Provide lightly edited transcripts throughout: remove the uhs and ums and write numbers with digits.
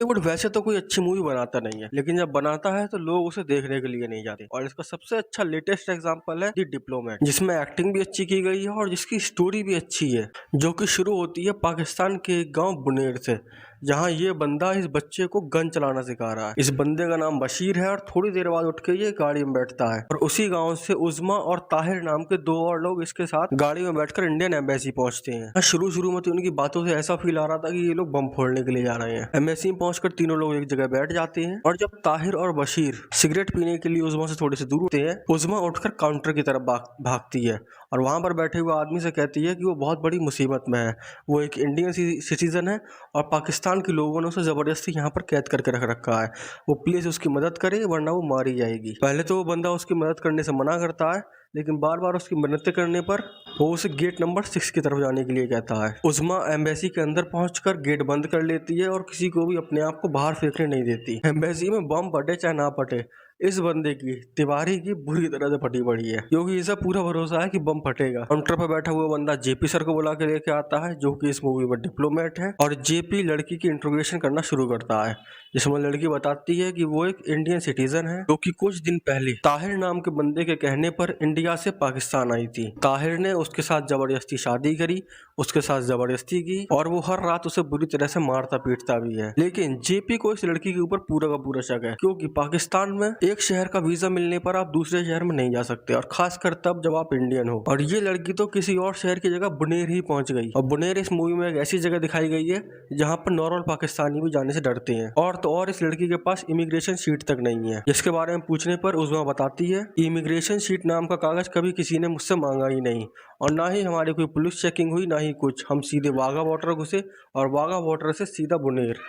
बॉलीवुड वैसे तो कोई अच्छी मूवी बनाता नहीं है, लेकिन जब बनाता है तो लोग उसे देखने के लिए नहीं जाते। और इसका सबसे अच्छा लेटेस्ट एग्जांपल है द डिप्लोमेट, जिसमें एक्टिंग भी अच्छी की गई है और जिसकी स्टोरी भी अच्छी है, जो कि शुरू होती है पाकिस्तान के एक गांव बुनेर से, जहां ये बंदा इस बच्चे को गन चलाना सिखा रहा है। इस बंदे का नाम बशीर है और थोड़ी देर बाद उठ के ये गाड़ी में बैठता है और उसी गांव से उज़मा और ताहिर नाम के दो और लोग इसके साथ गाड़ी में बैठकर इंडियन एम्बेसी पहुंचते हैं। शुरू शुरू में तो उनकी बातों से ऐसा फील आ रहा था कि ये लोग बम फोड़ने के लिए जा रहे हैं। एम्बेसी में पहुंचकर तीनों लोग एक जगह बैठ जाते हैं और जब ताहिर और बशीर सिगरेट पीने के लिए उज़मा से थोड़े से दूर होते हैं, उज़मा उठकर काउंटर की तरफ भागती है और वहां पर बैठे हुए आदमी से कहती है कि वो बहुत बड़ी मुसीबत में है। वो एक इंडियन सिटीजन है और पाकिस्तान के लोगों ने उसे जबरदस्ती यहाँ पर कैद करके रख रखा है। वो प्लीज उसकी मदद करे वरना वो मारी जाएगी। पहले तो वो बंदा उसकी मदद करने से मना करता है, लेकिन बार बार उसकी मदद करने पर वो उसे गेट नंबर 6 की तरफ जाने के लिए कहता है। उज़मा एम्बेसी के अंदर पहुंचकर गेट बंद कर लेती है और किसी को भी अपने आप को बाहर फेंकने नहीं देती। एम्बेसी में बम फटे चाहे ना फटे, इस बंदे की तिवारी की बुरी तरह से फटी पड़ी है, क्योंकि इसे पूरा भरोसा है कि बम फटेगा। काउंटर पर बैठा हुआ बंदा जेपी सर को बुला के लेके आता है, जो कि इस मूवी में डिप्लोमेट है, और जेपी लड़की की इंट्रोगेशन करना शुरू करता है, जिसमें लड़की बताती है कि वो एक इंडियन सिटीजन है, जो कि कुछ दिन पहले ताहिर नाम के बंदे के कहने पर इंडिया से पाकिस्तान आई थी। ताहिर ने उसके साथ जबरदस्ती शादी करी, उसके साथ जबरदस्ती की और वो हर रात उसे बुरी तरह से मारता पीटता भी है। लेकिन जेपी को इस लड़की के ऊपर पूरा का पूरा शक है, क्योंकि पाकिस्तान में एक शहर का वीजा मिलने पर आप दूसरे शहर में नहीं जा सकते, और खासकर तब जब आप इंडियन हो। और ये लड़की तो किसी और शहर की जगह बुनेर ही पहुंच गई। और बुनेर इस मूवी में एक ऐसी जगह दिखाई गई है जहां पर नॉर्मल पाकिस्तानी भी जाने से डरते हैं। और तो और इस लड़की के पास इमिग्रेशन शीट तक नहीं है, जिसके बारे में पूछने पर उज़मा बताती है इमिग्रेशन शीट नाम का कागज कभी किसी ने मुझसे मांगा ही नहीं, और ना ही हमारी कोई पुलिस चेकिंग हुई, ना ही कुछ। हम सीधे वाघा बॉर्डर घुसे और वाघा बॉर्डर से सीधा बुनेर।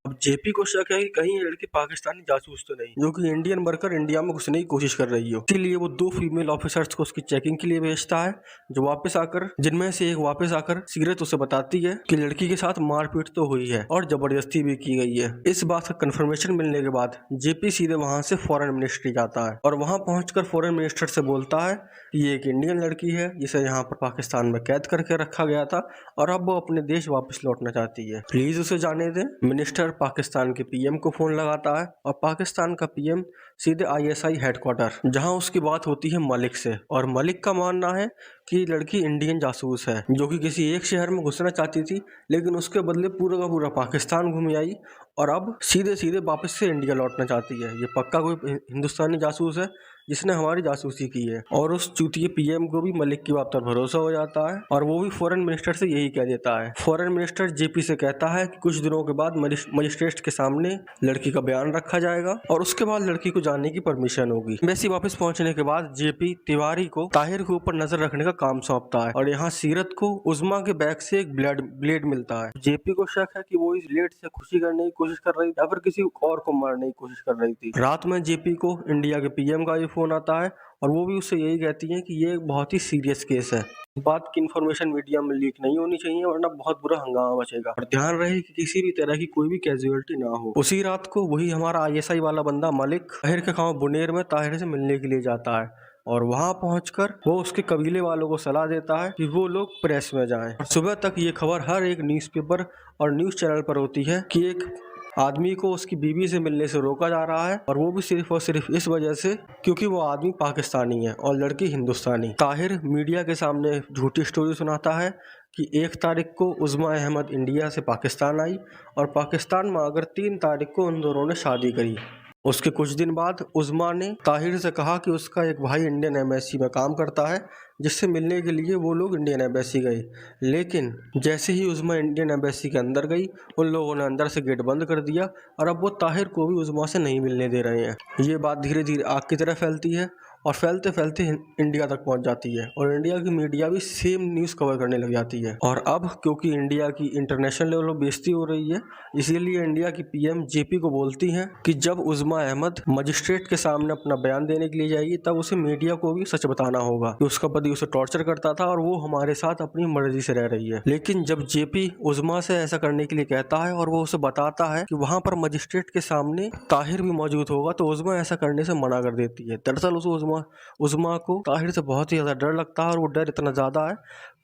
अब जेपी को शक है कि कहीं ये लड़की पाकिस्तानी जासूस तो नहीं, जो कि इंडियन बनकर इंडिया में घुसने की कोशिश कर रही हो। इसीलिए वो दो फीमेल ऑफिसर्स को उसकी चेकिंग के लिए भेजता है, जो वापस आकर जिनमें से एक वापस आकर सीरत उसे बताती है कि लड़की के साथ मारपीट तो हुई है और जबरदस्ती भी की गई है। इस बात का कंफर्मेशन मिलने के बाद जेपी सीधे वहां से फॉरेन मिनिस्ट्री जाता है और वहां पहुंचकर फॉरेन मिनिस्टर से बोलता है कि ये एक इंडियन लड़की है जिसे यहाँ पर पाकिस्तान में कैद करके रखा गया था और अब वो अपने देश वापस लौटना चाहती है, प्लीज उसे जाने दें। मिनिस्टर पाकिस्तान के पीएम को फोन लगाता है और पाकिस्तान का पीएम सीधे आईएसआई हेडक्वार्टर, जहां उसकी बात होती है मलिक से, और मलिक का मानना है कि लड़की इंडियन जासूस है, जो कि किसी एक शहर में घुसना चाहती थी, लेकिन उसके बदले पूरा का पूरा पाकिस्तान घूम आई और अब सीधे सीधे वापस से इंडिया लौटना चाहती है। ये पक्का कोई हिंदुस्तानी जासूस है जिसने हमारी जासूसी की है। और उस चूतिए पीएम को भी मलिक की बात पर भरोसा हो जाता है और वो भी फॉरेन मिनिस्टर से यही कह देता है। फॉरेन मिनिस्टर जेपी से कहता है कि कुछ दिनों के बाद मजिस्ट्रेट के सामने लड़की का बयान रखा जाएगा और उसके बाद लड़की को जाने की परमिशन होगी। एम्बेसी वापस पहुंचने के बाद जेपी तिवारी को ताहिर के ऊपर नजर रखने का काम सौंपता है और यहाँ सीरत को उज़मा के बैग से एक ब्लेड मिलता है। जेपी को शक है कि वो इस ब्लेड से खुशी करने की कोशिश कर रही थी या फिर किसी और को मारने की कोशिश कर रही थी। रात में जेपी को इंडिया के पीएम का फोन आता है और वो भी उससे यही कहती है कि ये एक बहुत ही सीरियस केस है, बात की इन्फॉर्मेशन मीडिया में लीक नहीं होनी चाहिए वरना बहुत बुरा हंगामा मचेगा, और ध्यान रहे कि किसी भी तरह की कोई भी कैजुअलिटी ना हो। उसी रात को वही हमारा आईएसआई वाला बंदा मलिक ताहिर के गांव बुनेर में ताहिर से मिलने के लिए जाता है और वहां पहुंचकर वो उसके कबीले वालों को सलाह देता है कि वो लोग प्रेस में जाएं। और सुबह तक ये खबर हर एक न्यूज़पेपर और न्यूज चैनल पर होती है कि एक आदमी को उसकी बीवी से मिलने से रोका जा रहा है, और वो भी सिर्फ और सिर्फ इस वजह से क्योंकि वो आदमी पाकिस्तानी है और लड़की हिंदुस्तानी। ताहिर मीडिया के सामने झूठी स्टोरी सुनाता है कि 1 तारीख को उज़मा अहमद इंडिया से पाकिस्तान आई और पाकिस्तान में अगर 3 तारीख को उन दोनों ने शादी करी। उसके कुछ दिन बाद उज़मा ने ताहिर से कहा कि उसका एक भाई इंडियन एम्बेसी में काम करता है, जिससे मिलने के लिए वो लोग इंडियन एम्बेसी गए। लेकिन जैसे ही उज़मा इंडियन एम्बेसी के अंदर गई, उन लोगों ने अंदर से गेट बंद कर दिया और अब वो ताहिर को भी उज़मा से नहीं मिलने दे रहे हैं। ये बात धीरे धीरे आग की तरह फैलती है और फैलते फैलते इंडिया तक पहुंच जाती है और इंडिया की मीडिया भी सेम न्यूज़ कवर करने लग जाती है। और अब क्योंकि इंडिया की इंटरनेशनल लेवल पर बेइज्जती हो रही है, इसीलिए इंडिया की पीएम जेपी को बोलती हैं कि जब उज़मा अहमद मजिस्ट्रेट के सामने अपना बयान देने के लिए जाएगी, तब उसे मीडिया को भी सच बताना होगा कि उसका पति उसे टॉर्चर करता था और वो हमारे साथ अपनी मर्जी से रह रही है। लेकिन जब जेपी उज़मा से ऐसा करने के लिए कहता है और वो उसे बताता है कि वहां पर मजिस्ट्रेट के सामने ताहिर भी मौजूद होगा, तो उज़मा ऐसा करने से मना कर देती है। दरअसल उसे उज़मा को ताहिर से बहुत ही ज्यादा डर लगता है और वो डर इतना ज्यादा है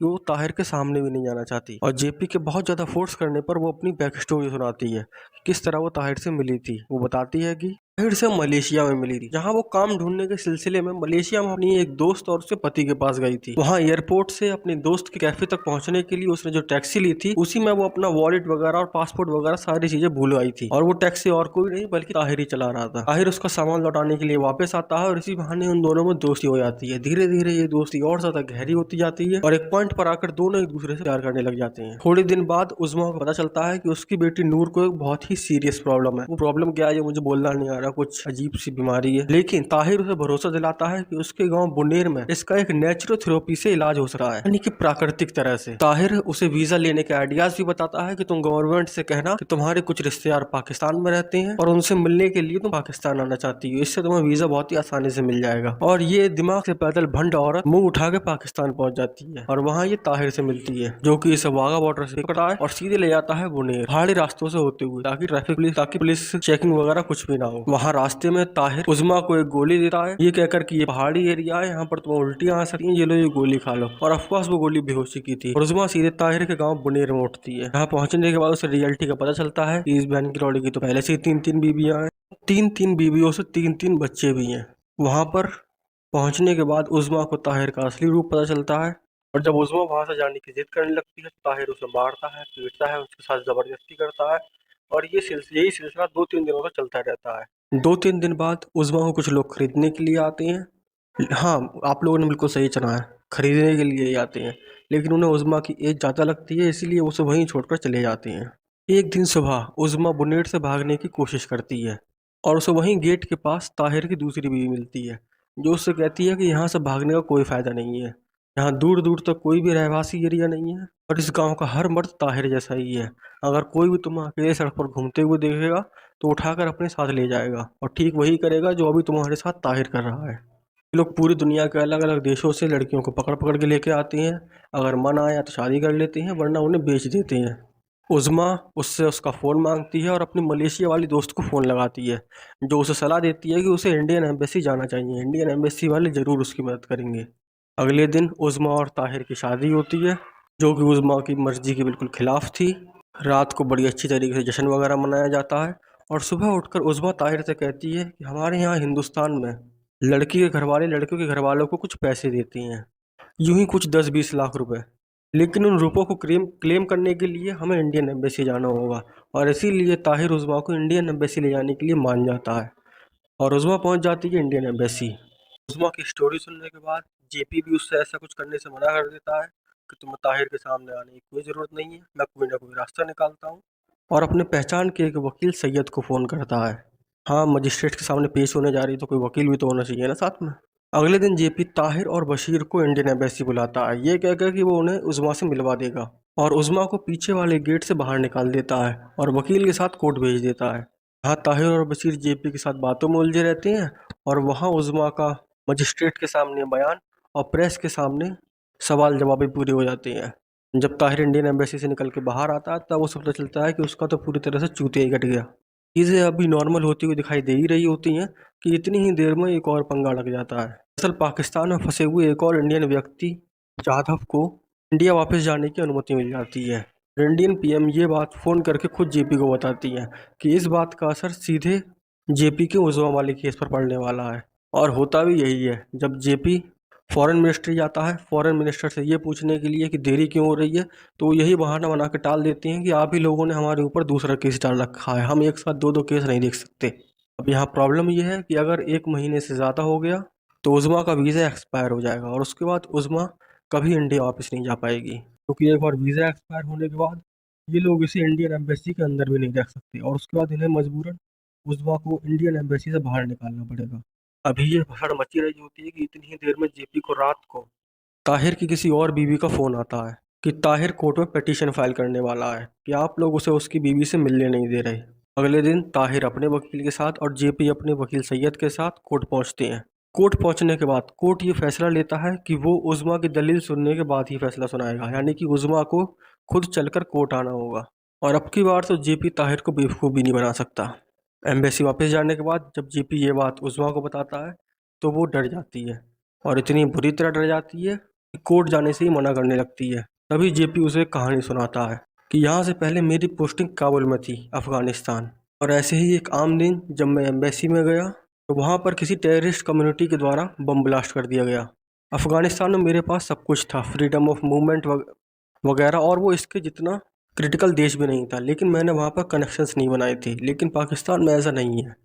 कि वो ताहिर के सामने भी नहीं जाना चाहती और जेपी के बहुत ज़्यादा फोर्स करने पर वो अपनी बैक स्टोरी सुनाती है, किस तरह वो ताहिर से मिली थी। वो बताती है कि ताहिर से मलेशिया में मिली थी, जहाँ वो काम ढूंढने के सिलसिले में मलेशिया में अपनी एक दोस्त और उसके पति के पास गई थी। वहाँ एयरपोर्ट से अपने दोस्त के कैफे तक पहुंचने के लिए उसने जो टैक्सी ली थी, उसी में वो अपना वॉलेट वगैरह और पासपोर्ट वगैरह सारी चीजें भूल आई थी। और वो टैक्सी और कोई नहीं बल्कि ताहिर ही चला रहा था। ताहिर उसका सामान लौटाने के लिए वापस आता है और इसी बहाने उन दोनों में दोस्ती हो जाती है। धीरे धीरे ये दोस्ती और ज्यादा गहरी होती जाती है और एक पॉइंट पर आकर दोनों एक दूसरे से प्यार करने लग जाते हैं। थोड़े दिन बाद उज़्मा को पता चलता है कि उसकी बेटी नूर को एक बहुत ही सीरियस प्रॉब्लम है। वो प्रॉब्लम क्या है ये मुझे बोलना नहीं आ रहा, कुछ अजीब सी बीमारी है, लेकिन ताहिर उसे भरोसा दिलाता है कि उसके गांव बुनेर में इसका एक नेचुरोथेरेपी से इलाज हो रहा है, यानी कि प्राकृतिक तरह से। ताहिर उसे वीजा लेने के आइडियाज भी बताता है कि तुम गवर्नमेंट से कहना कि तुम्हारे कुछ रिश्तेदार पाकिस्तान में रहते हैं और उनसे मिलने के लिए तुम पाकिस्तान आना चाहती हो, इससे तुम्हें वीजा बहुत ही आसानी से मिल जाएगा। और ये दिमाग से पैदल भंड औरत मुंह उठा के पाकिस्तान पहुंच जाती है और वहाँ ये ताहिर से मिलती है, जो कि इसे वाघा बॉर्डर से पकड़ता है और सीधे ले जाता है बुनेर, पहाड़ी रास्तों से होते हुए, ताकि पुलिस चेकिंग वगैरह कुछ भी ना हो। वहाँ रास्ते में ताहिर उज़्मा को एक गोली देता है, ये कहकर कि ये पहाड़ी एरिया है, यहाँ पर तुम्हें उल्टियाँ आ सकती हैं, ये लो ये गोली खा लो। और ऑफकोर्स वो गोली बेहोशी की थी और उज़्मा सीधे ताहिर के गाँव बुनेर में उठती है। यहाँ पहुंचने के बाद उसे रियलिटी का पता चलता है कि इस बहन की लौड़ी की तो पहले से ही तीन तीन बीबियां हैं, तीन तीन बीवियों से तीन तीन बच्चे भी हैं। वहाँ पर पहुंचने के बाद उज़्मा को ताहिर का असली रूप पता चलता है और जब उज़्मा वहां से जाने की जिद करने लगती है तो ताहिर उसे मारता है, पीटता है, उसके साथ जबरदस्ती करता है और यही सिलसिला 2-3 दिनों तक चलता रहता है। 2-3 दिन बाद उज़्मा को कुछ लोग खरीदने के लिए आते हैं। हाँ, आप लोगों ने बिल्कुल सही चुना है, खरीदने के लिए ही आते हैं, लेकिन उन्हें उज़्मा की एज ज़्यादा लगती है, इसीलिए उसे वहीं छोड़कर चले जाते हैं। एक दिन सुबह उज़्मा बुनेट से भागने की कोशिश करती है और उसे वहीं गेट के पास ताहिर की दूसरी बीवी मिलती है, जो उससे कहती है कि यहाँ से भागने का कोई फ़ायदा नहीं है, यहाँ दूर दूर तक कोई भी रहवासी एरिया नहीं है और इस गांव का हर मर्द ताहिर जैसा ही है। अगर कोई भी तुम्हें अकेले सड़क पर घूमते हुए देखेगा तो उठाकर अपने साथ ले जाएगा और ठीक वही करेगा जो अभी तुम्हारे साथ ताहिर कर रहा है। ये लोग पूरी दुनिया के अलग अलग देशों से लड़कियों को पकड़ पकड़ के लेके आते हैं, अगर मन आया तो शादी कर लेते हैं वरना उन्हें बेच देते हैं। उज़्मा उससे उसका फ़ोन मांगती है और अपनी मलेशिया वाली दोस्त को फ़ोन लगाती है, जो उसे सलाह देती है कि उसे इंडियन एम्बेसी जाना चाहिए, इंडियन एम्बेसी वाले ज़रूर उसकी मदद करेंगे। अगले दिन उज़्मा और ताहिर की शादी होती है, जो कि उज़्मा की मर्जी के बिल्कुल खिलाफ थी। रात को बड़ी अच्छी तरीके से जश्न वगैरह मनाया जाता है और सुबह उठकर उज़्मा ताहिर से कहती है कि हमारे यहाँ हिंदुस्तान में लड़की के घर वाले लड़कियों के घर वालों को कुछ पैसे देती हैं, यूं ही कुछ 10-20 लाख रुपए, लेकिन उन रुपयों को क्लेम करने के लिए हमें इंडियन एम्बेसी जाना होगा और इसीलिए ताहिर उज़्मा को इंडियन एम्बेसी ले जाने के लिए मान जाता है और उज़्मा पहुंच जाती है इंडियन एम्बेसी। उज़्मा की स्टोरी सुनने के बाद जेपी भी उससे ऐसा कुछ करने से मना कर देता है कि तुम्हें ताहिर के सामने आने की कोई ज़रूरत नहीं है, मैं कोई ना कोई रास्ता निकालता हूँ, और अपने पहचान के एक वकील सैयद को फ़ोन करता है। हाँ, मजिस्ट्रेट के सामने पेश होने जा रही तो कोई वकील भी तो होना चाहिए ना साथ में। अगले दिन जेपी ताहिर और बशीर को इंडियन एम्बेसी बुलाता है, ये कहकर कि वो उन्हें उज़्मा से मिलवा देगा और उज़्मा को पीछे वाले गेट से बाहर निकाल देता है और वकील के साथ कोर्ट भेज देता है। यहाँ ताहिर और बशीर जेपी के साथ बातों में उलझे रहते हैं और वहाँ उज़्मा का मजिस्ट्रेट के सामने बयान और प्रेस के सामने सवाल जवाब भी पूरे हो जाते हैं। जब ताहिर इंडियन एम्बेसी से निकल के बाहर आता है तब उसे पता चलता है कि उसका तो पूरी तरह से चूतिया ही कट गया। चीज़ें अभी नॉर्मल होती हुई दिखाई दे ही रही होती हैं कि इतनी ही देर में एक और पंगा लग जाता है। दरअसल पाकिस्तान में फंसे हुए एक और इंडियन व्यक्ति जाधव को इंडिया वापस जाने की अनुमति मिल जाती है। इंडियन पीएम ये बात फ़ोन करके खुद जेपी को बताती है कि इस बात का असर सीधे जेपी के उज़्मा वाले केस पर पड़ने वाला है, और होता भी यही है। जब जेपी फॉरेन मिनिस्ट्री जाता है फॉरेन मिनिस्टर से ये पूछने के लिए कि देरी क्यों हो रही है, तो वो यही बहाना बना के टाल देते हैं कि आप ही लोगों ने हमारे ऊपर दूसरा केस डाल रखा है, हम एक साथ दो दो केस नहीं देख सकते। अब यहाँ प्रॉब्लम ये है कि अगर 1 महीने से ज़्यादा हो गया तो उज़्मा का वीज़ा एक्सपायर हो जाएगा और उसके बाद उज़्मा कभी इंडिया वापस नहीं जा पाएगी, क्योंकि एक बार वीज़ा एक्सपायर होने के बाद ये लोग इसे इंडियन एम्बेसी के अंदर भी नहीं रख सकते और उसके बाद इन्हें मजबूरन उज़्मा को इंडियन एम्बेसी से बाहर निकालना पड़ेगा। अभी ये भसड़ मची रही होती है कि इतनी ही देर में जेपी को रात को ताहिर की किसी और बीवी का फ़ोन आता है कि ताहिर कोर्ट में पिटीशन फाइल करने वाला है कि आप लोग उसे उसकी बीवी से मिलने नहीं दे रहे। अगले दिन ताहिर अपने वकील के साथ और जेपी अपने वकील सैयद के साथ कोर्ट पहुंचते हैं। कोर्ट पहुंचने के बाद कोर्ट ये फैसला लेता है कि वो उज़्मा की दलील सुनने के बाद ही फैसला सुनाएगा, यानी कि उज़्मा को खुद चलकर कोर्ट आना होगा और अब की बार तो जेपी ताहिर को बेवकूफ़ भी नहीं बना सकता। एम्बेसी वापस जाने के बाद जब जेपी ये बात उज़्मा को बताता है तो वो डर जाती है और इतनी बुरी तरह डर जाती है कोर्ट जाने से ही मना करने लगती है। तभी जेपी उसे एक कहानी सुनाता है कि यहाँ से पहले मेरी पोस्टिंग काबुल में थी, अफगानिस्तान। और ऐसे ही एक आम दिन जब मैं एम्बेसी में गया तो वहाँ पर किसी टेररिस्ट कम्युनिटी के द्वारा बम ब्लास्ट कर दिया गया। अफगानिस्तान में मेरे पास सब कुछ था, फ्रीडम ऑफ मूवमेंट वगैरह, और वो इसके जितना क्रिटिकल देश भी नहीं था, लेकिन मैंने वहाँ पर कनेक्शंस नहीं बनाए थे। लेकिन पाकिस्तान में ऐसा नहीं है,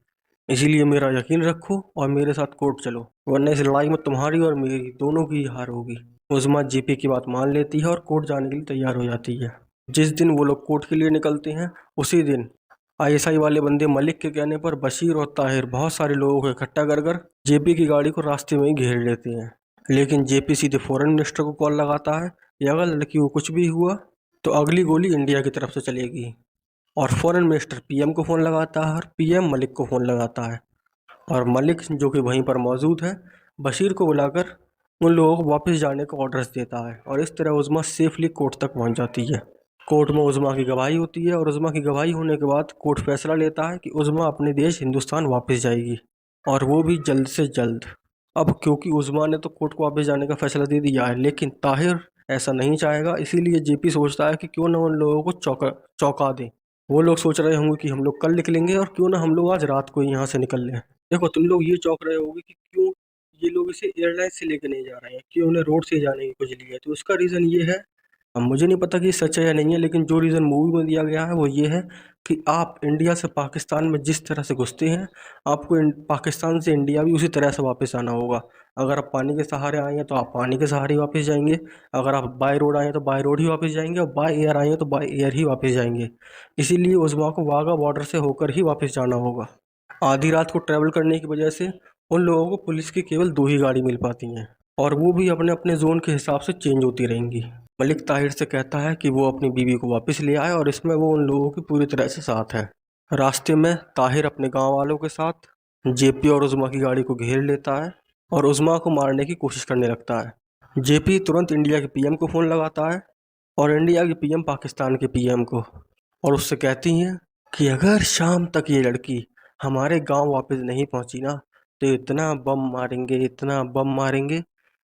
इसीलिए मेरा यकीन रखो और मेरे साथ कोर्ट चलो, वरना इस लड़ाई में तुम्हारी और मेरी दोनों की हार होगी। उज़मा जेपी की बात मान लेती है और कोर्ट जाने के लिए तैयार हो जाती है। जिस दिन वो लोग कोर्ट के लिए निकलते हैं उसी दिन आईएसआई वाले बंदे मलिक के कहने पर बशीर और ताहिर बहुत सारे लोगों को इकट्ठा कर कर जेपी की गाड़ी को रास्ते में ही घेर लेते हैं। लेकिन जेपी सीधे फॉरेन मिनिस्टर को कॉल लगाता है कि अगर लड़की को कुछ भी हुआ तो अगली गोली इंडिया की तरफ से चलेगी। और फॉरेन मिनिस्टर पीएम को फ़ोन लगाता है और पीएम मलिक को फ़ोन लगाता है। और मलिक जो कि वहीं पर मौजूद है, बशीर को बुलाकर उन लोगों को वापस जाने का ऑर्डर्स देता है। और इस तरह उज़मा सेफली कोर्ट तक पहुंच जाती है। कोर्ट में उज़मा की गवाही होती है और उज़मा की गवाही होने के बाद कोर्ट फैसला लेता है कि उज़मा अपने देश हिंदुस्तान वापस जाएगी, और वो भी जल्द से जल्द। अब क्योंकि उज़मा ने तो कोर्ट को वापस जाने का फैसला दे दिया है, लेकिन ताहिर ऐसा नहीं चाहेगा, इसीलिए जेपी सोचता है कि क्यों ना उन लोगों को चौंका दें। वो लोग सोच रहे होंगे कि हम लोग कल निकलेंगे और क्यों ना हम लोग आज रात को ही यहाँ से निकल लें। देखो, तुम लोग ये चौंक रहे होगे कि क्यों ये लोग इसे एयरलाइन से लेके नहीं जा रहे हैं, क्यों उन्हें रोड से जाने की खुजली है। तो उसका रीज़न ये है, अब मुझे नहीं पता कि सच है या नहीं है, लेकिन जो रीज़न मूवी में दिया गया है वो ये है कि आप इंडिया से पाकिस्तान में जिस तरह से घुसते हैं, आपको पाकिस्तान से इंडिया भी उसी तरह से वापस आना होगा। अगर आप पानी के सहारे आए हैं तो आप पानी के सहारे ही वापस जाएंगे, अगर आप बाय रोड आए हैं तो बाय रोड ही वापस जाएंगे, और बाय एयर आए हैं तो बाय एयर ही वापस जाएंगे। इसीलिए उज़मा को वाघा बॉर्डर से होकर ही वापस जाना होगा। आधी रात को ट्रैवल करने की वजह से उन लोगों को पुलिस की केवल 2 ही गाड़ी मिल पाती हैं, और वो भी अपने अपने जोन के हिसाब से चेंज होती रहेंगी। मलिक ताहिर से कहता है कि वो अपनी बीवी को वापस ले आए, और इसमें वो उन लोगों की पूरी तरह से साथ है। रास्ते में ताहिर अपने गांव वालों के साथ जेपी और उज़मा की गाड़ी को घेर लेता है और उज़मा को मारने की कोशिश करने लगता है। जेपी तुरंत इंडिया के पीएम को फ़ोन लगाता है, और इंडिया की पीएम पाकिस्तान के पीएम को, और उससे कहती हैं कि अगर शाम तक ये लड़की हमारे गांव वापस नहीं पहुंची ना, तो इतना बम मारेंगे, इतना बम मारेंगे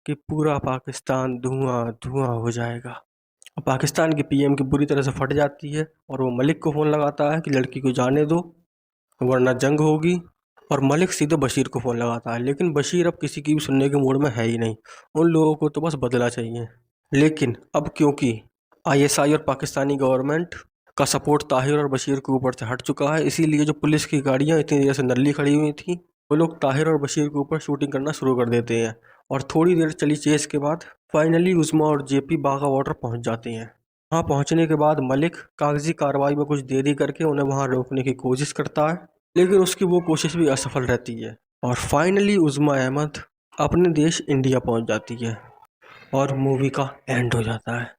कि पूरा पाकिस्तान धुआं धुआं हो जाएगा। और पाकिस्तान की पीएम की बुरी तरह से फट जाती है, और वो मलिक को फ़ोन लगाता है कि लड़की को जाने दो वरना जंग होगी। और मलिक सीधे बशीर को फ़ोन लगाता है, लेकिन बशीर अब किसी की भी सुनने के मूड में है ही नहीं। उन लोगों को तो बस बदला चाहिए। लेकिन अब क्योंकि आईएसआई और पाकिस्तानी गवर्नमेंट का सपोर्ट ताहिर और बशीर के ऊपर से हट चुका है, इसीलिए जो पुलिस की गाड़ियाँ इतनी देर से नल्ली खड़ी हुई थी, वो लोग ताहिर और बशीर के ऊपर शूटिंग करना शुरू कर देते हैं। और थोड़ी देर चली चेस के बाद फाइनली उज़मा और जेपी बाघा बॉर्डर पहुंच जाते हैं। वहाँ पहुंचने के बाद मलिक कागजी कार्रवाई में कुछ देरी करके उन्हें वहाँ रोकने की कोशिश करता है, लेकिन उसकी वो कोशिश भी असफल रहती है। और फाइनली उज़मा अहमद अपने देश इंडिया पहुंच जाती है, और मूवी का एंड हो जाता है।